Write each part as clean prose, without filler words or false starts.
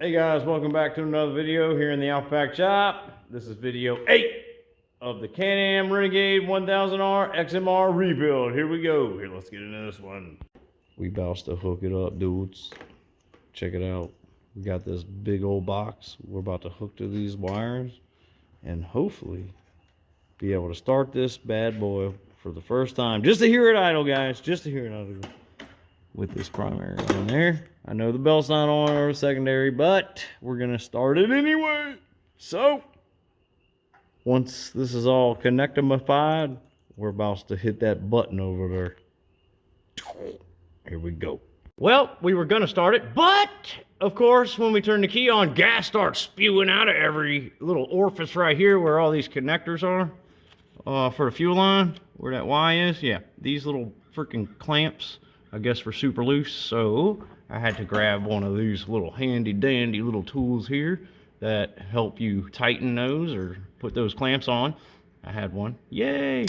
Hey guys, welcome back to another video here in the Outback Shop. This is video 8 of the Can-Am Renegade 1000r XMR Rebuild. Here we go. Here, let's get into this one. We about to hook it up, dudes. Check it out. We got this big old box. We're about to hook to these wires and hopefully be able to start this bad boy for the first time. Just to hear it idle, guys. Just to hear it idle. With this primary on there. I know the belt's not on or secondary, but we're gonna start it anyway. So once this is all connectified, we're about to hit that button over there. Here we go. Well, we were gonna start it, but of course, when we turn the key on, gas starts spewing out of every little orifice right here where all these connectors are for the fuel line, where that Y is. Yeah, these little freaking clamps, I guess, were super loose, so I had to grab one of these little handy dandy little tools here that help you tighten those or put those clamps on. I had one, yay!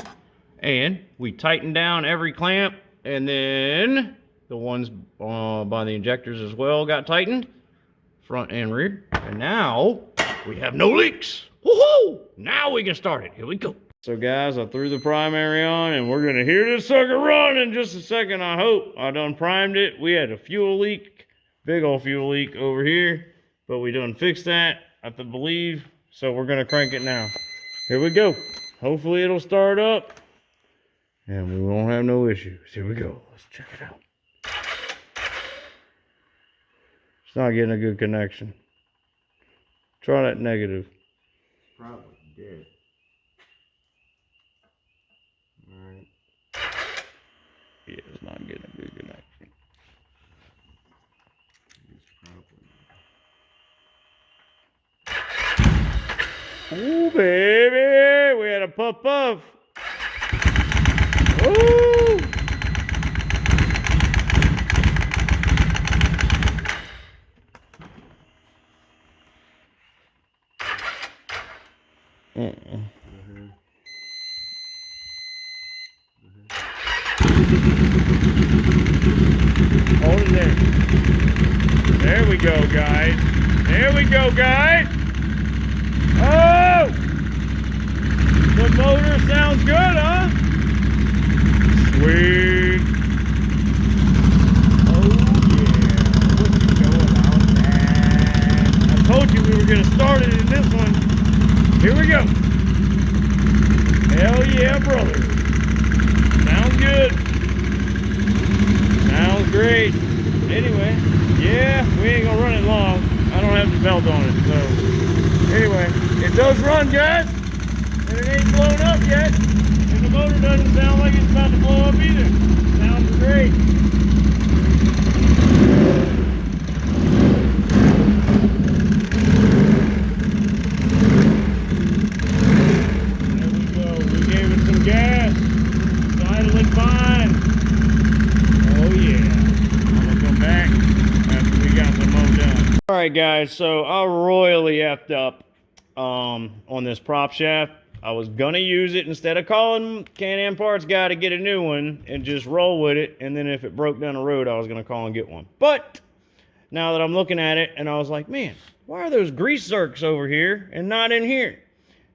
And we tightened down every clamp, and then the ones by the injectors as well got tightened, front and rear, and now we have no leaks. Woohoo! Now we can start it. Here we go. So guys, I threw the primary on and we're gonna hear this sucker run in just a second, I hope. I done primed it. We had a fuel leak, big old fuel leak over here, but we done fixed that, I believe. So we're gonna crank it now. Here we go. Hopefully it'll start up and we won't have no issues. Here we go, let's check it out. It's not getting a good connection. Try that negative. Probably dead. Alright. Yeah, it's not getting a good connection. Ooh, baby! We had a puff. Ooh! Hold it there. There we go, guys. There we go, guys. Oh! The motor sounds good, huh? Sweet. Oh, yeah. What you know about that? I told you we were going to start it in this one. Here we go. Hell yeah, brother. Sounds good. Sounds great. Anyway, yeah, we ain't gonna run it long. I don't have the belt on it, so anyway, it does run, guys, and it ain't blown up yet, and the motor doesn't sound like it's about to blow up either. Sounds great. There we go. We gave it some gas. It's idling fine. Oh yeah. Back after we got the mow done. All right, guys, so I royally effed up on this prop shaft. I was gonna use it instead of calling Can-Am parts guy to get a new one and just roll with it, and then if it broke down the road, I was gonna call and get one. But now that I'm looking at it, and I was like, man, why are those grease zerks over here and not in here?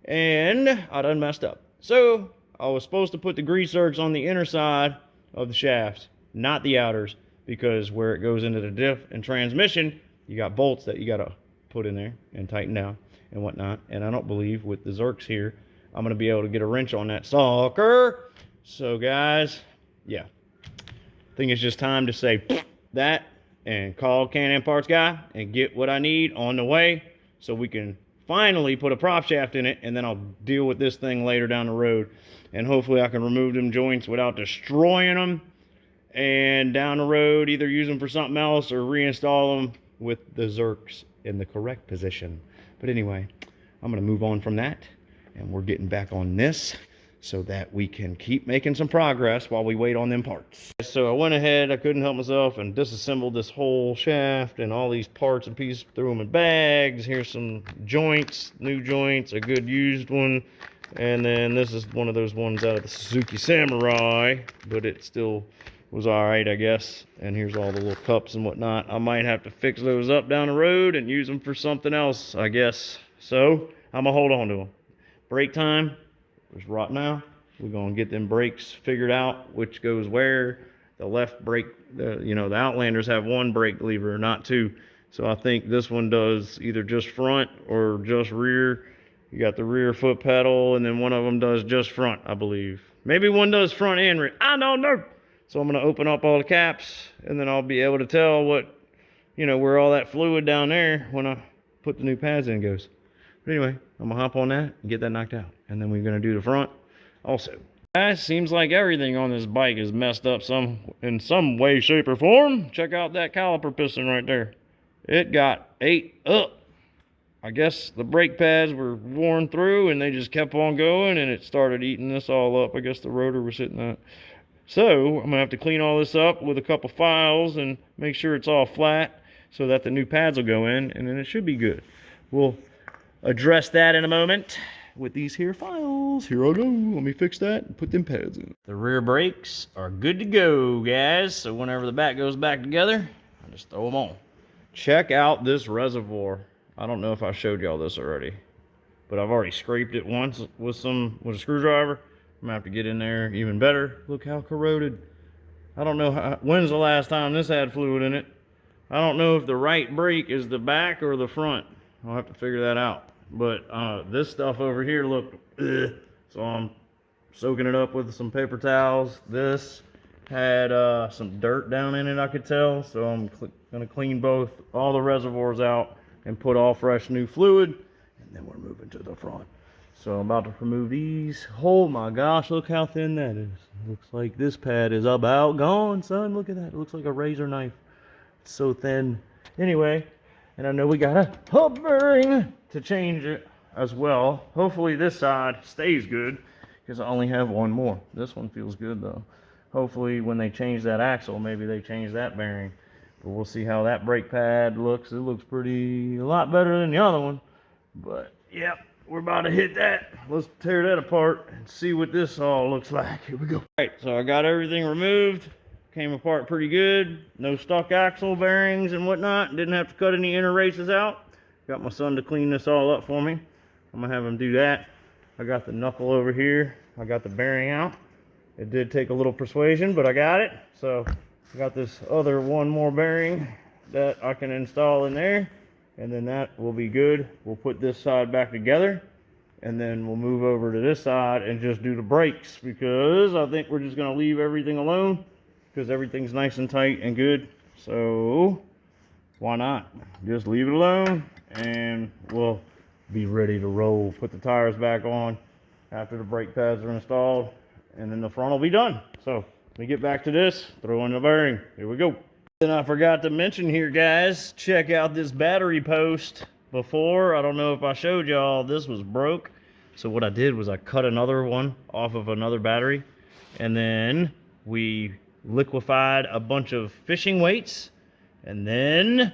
And I done messed up. So I was supposed to put the grease zerks on the inner side of the shafts, not the outers, because where it goes into the diff and transmission, you got bolts that you gotta put in there and tighten down and whatnot. And I don't believe with the Zerks here, I'm gonna be able to get a wrench on that sucker. So guys, yeah, I think it's just time to say that and call Can-Am parts guy and get what I need on the way so we can finally put a prop shaft in it, and then I'll deal with this thing later down the road. And hopefully I can remove them joints without destroying them, and down the road either use them for something else or reinstall them with the Zerks in the correct position. But anyway, I'm going to move on from that, and we're getting back on this so that we can keep making some progress while we wait on them parts. So I went ahead, I couldn't help myself, and disassembled this whole shaft and all these parts and pieces, threw them in bags. Here's some joints, new joints, a good used one, and then this is one of those ones out of the Suzuki Samurai, but it still was all right, I guess. And here's all the little cups and whatnot. I might have to fix those up down the road and use them for something else, I guess. So I'm gonna hold on to them. Brake time is right now. We're gonna get them brakes figured out, which goes where. The left brake, you know, the Outlanders have one brake lever, not two. So I think this one does either just front or just rear. You got the rear foot pedal, and then one of them does just front, I believe. Maybe one does front and rear. I don't know. So I'm gonna open up all the caps, and then I'll be able to tell what, you know, where all that fluid down there when I put the new pads in goes. But anyway, I'm gonna hop on that and get that knocked out. And then we're gonna do the front also. Guys, seems like everything on this bike is messed up in some way, shape, or form. Check out that caliper piston right there. It got ate up. I guess the brake pads were worn through and they just kept on going and it started eating this all up. I guess the rotor was hitting that. So I'm gonna have to clean all this up with a couple files and make sure it's all flat so that the new pads will go in, and then it should be good. We'll address that in a moment with these here files. Here I go. Let me fix that and put them pads in. The rear brakes are good to go, guys. So whenever the back goes back together, I just throw them on. Check out this reservoir. I don't know if I showed y'all this already, but I've already scraped it once with a screwdriver. I'm gonna have to get in there even better. Look how corroded. I don't know when's the last time this had fluid in it. I don't know if the right brake is the back or the front. I'll have to figure that out. But this stuff over here looked ugh. So I'm soaking it up with some paper towels. This had some dirt down in it, I could tell. So I'm gonna clean all the reservoirs out and put all fresh new fluid, and then we're moving to the front. So I'm about to remove these. Oh my gosh, look how thin that is. Looks like this pad is about gone, son. Look at that. It looks like a razor knife. It's so thin. Anyway, and I know we got a hub bearing to change it as well. Hopefully this side stays good because I only have one more. This one feels good though. Hopefully when they change that axle, maybe they change that bearing. But we'll see how that brake pad looks. It looks a lot better than the other one. But yep, we're about to hit that. Let's tear that apart and see what this all looks like. Here we go. All right, so I got everything removed. Came apart pretty good. No stuck axle bearings and whatnot. Didn't have to cut any inner races out. Got my son to clean this all up for me. I'm gonna have him do that. I got the knuckle over here. I got the bearing out. It did take a little persuasion, but I got it. So I got this other one more bearing that I can install in there, and then that will be good. We'll put this side back together, and then we'll move over to this side and just do the brakes, because I think we're just gonna leave everything alone because everything's nice and tight and good. So why not just leave it alone, and we'll be ready to roll. Put the tires back on after the brake pads are installed, and then the front will be done. So let me get back to this, throw in the bearing. Here we go. Then I forgot to mention here, guys, check out this battery post. Before, I don't know if I showed y'all, this was broke. So what I did was I cut another one off of another battery, and then we liquefied a bunch of fishing weights, and then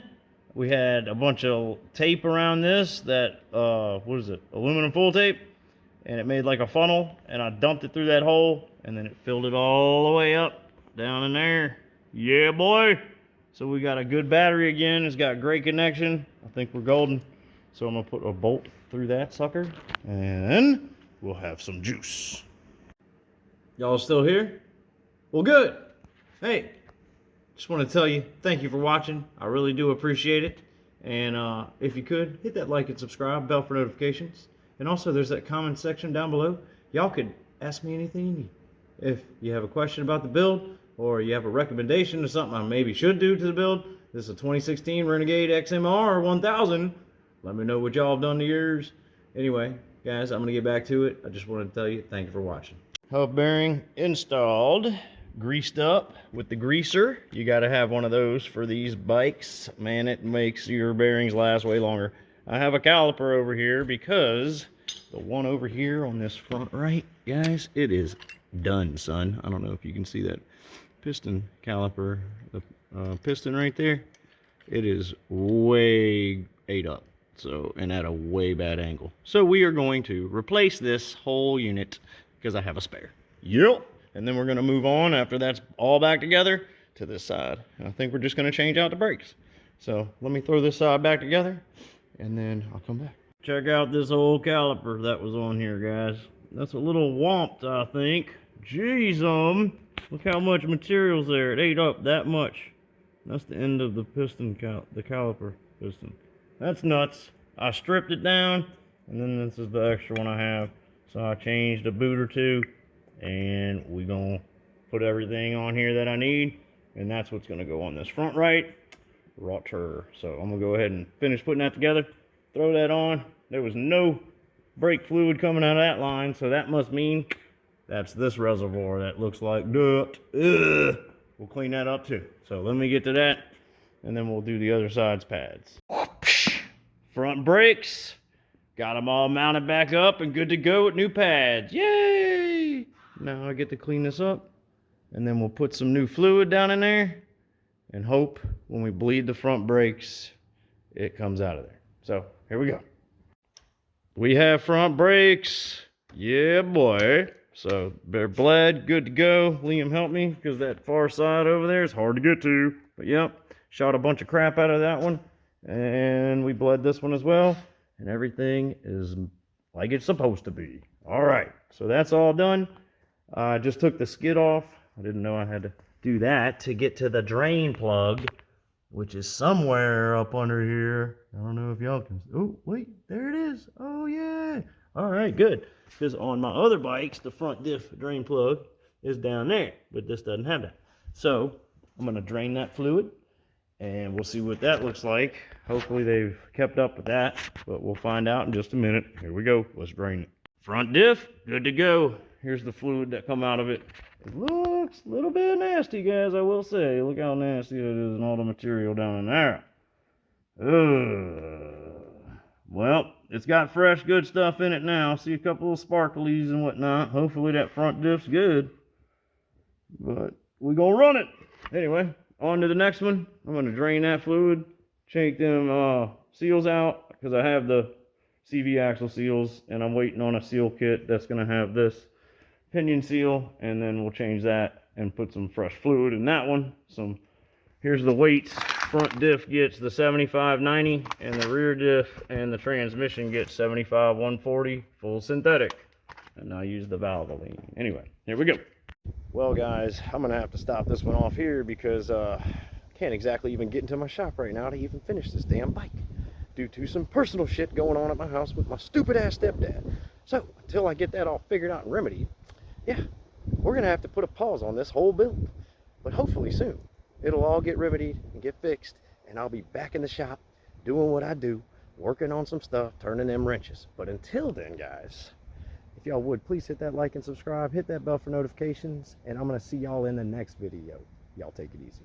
we had a bunch of tape around this that, what is it, aluminum foil tape, and it made like a funnel, and I dumped it through that hole, and then it filled it all the way up down in there. Yeah, boy. So we got a good battery again. It's got great connection. I think we're golden. So I'm gonna put a bolt through that sucker, and we'll have some juice. Y'all still here? Well, good. Hey, just want to tell you, thank you for watching. I really do appreciate it. And if you could, hit that like and subscribe, bell for notifications. And also, there's that comment section down below. Y'all could ask me anything you need. If you have a question about the build, or you have a recommendation to something I maybe should do to the build, this is a 2016 Renegade XMR 1000. Let me know what y'all have done to yours. Anyway, guys, I'm going to get back to it. I just wanted to tell you, thank you for watching. Hub bearing installed, greased up with the greaser. You got to have one of those for these bikes. Man, it makes your bearings last way longer. I have a caliper over here because the one over here on this front right, guys, it is done, son. I don't know if you can see that piston caliper, the piston right there. It is way ate up, so, and at a way bad angle. So we are going to replace this whole unit because I have a spare. Yep. and then we're gonna move on after that's all back together to this side. And I think we're just gonna change out the brakes. So let me throw this side back together and then I'll come back. Check out this old caliper that was on here, guys. That's a little womped, I think. Jeez, look how much material's there. It ate up that much. That's the end of the piston, the caliper piston. That's nuts. I stripped it down, and then this is the extra one I have. So I changed a boot or two, and we're gonna put everything on here that I need, and that's what's gonna go on this front right rotor. So I'm gonna go ahead and finish putting that together, throw that on. There was no brake fluid coming out of that line, so that must mean that's this reservoir that looks like dirt. Ugh. We'll clean that up too. So let me get to that, and then we'll do the other side's pads. Front brakes, got them all mounted back up and good to go with new pads. Yay! Now I get to clean this up, and then we'll put some new fluid down in there and hope when we bleed the front brakes, it comes out of there. So here we go. We have front brakes. Yeah, boy. So they're bled, good to go. Liam helped me because that far side over there is hard to get to. But yep, shot a bunch of crap out of that one. And we bled this one as well. And everything is like it's supposed to be. All right, so that's all done. I just took the skid off. I didn't know I had to do that to get to the drain plug, which is somewhere up under here. I don't know if y'all can. Oh, wait, there it is. Oh, yeah. All right, good. Because on my other bikes, the front diff drain plug is down there, but this doesn't have that. So I'm going to drain that fluid, and we'll see what that looks like. Hopefully they've kept up with that, but we'll find out in just a minute. Here we go. Let's drain it. Front diff, good to go. Here's the fluid that come out of it. It looks a little bit nasty, guys, I will say. Look how nasty it is and all the material down in there. Well, it's got fresh, good stuff in it now. See a couple of sparklies and whatnot. Hopefully that front diff's good. But we're going to run it. Anyway, on to the next one. I'm going to drain that fluid. Shake them seals out because I have the CV axle seals. And I'm waiting on a seal kit that's going to have this pinion seal. And then we'll change that and put some fresh fluid in that one. Here's the weights. Front diff gets the 75/90, and the rear diff and the transmission gets 75/140 full synthetic. And I use the Valvoline. Anyway, here we go. Well, guys, I'm gonna have to stop this one off here because I can't exactly even get into my shop right now to even finish this damn bike due to some personal shit going on at my house with my stupid ass stepdad. So until I get that all figured out and remedied, yeah, we're gonna have to put a pause on this whole build. But hopefully soon it'll all get remedied and get fixed, and I'll be back in the shop doing what I do, working on some stuff, turning them wrenches. But until then, guys, if y'all would, please hit that like and subscribe, hit that bell for notifications, and I'm going to see y'all in the next video. Y'all take it easy.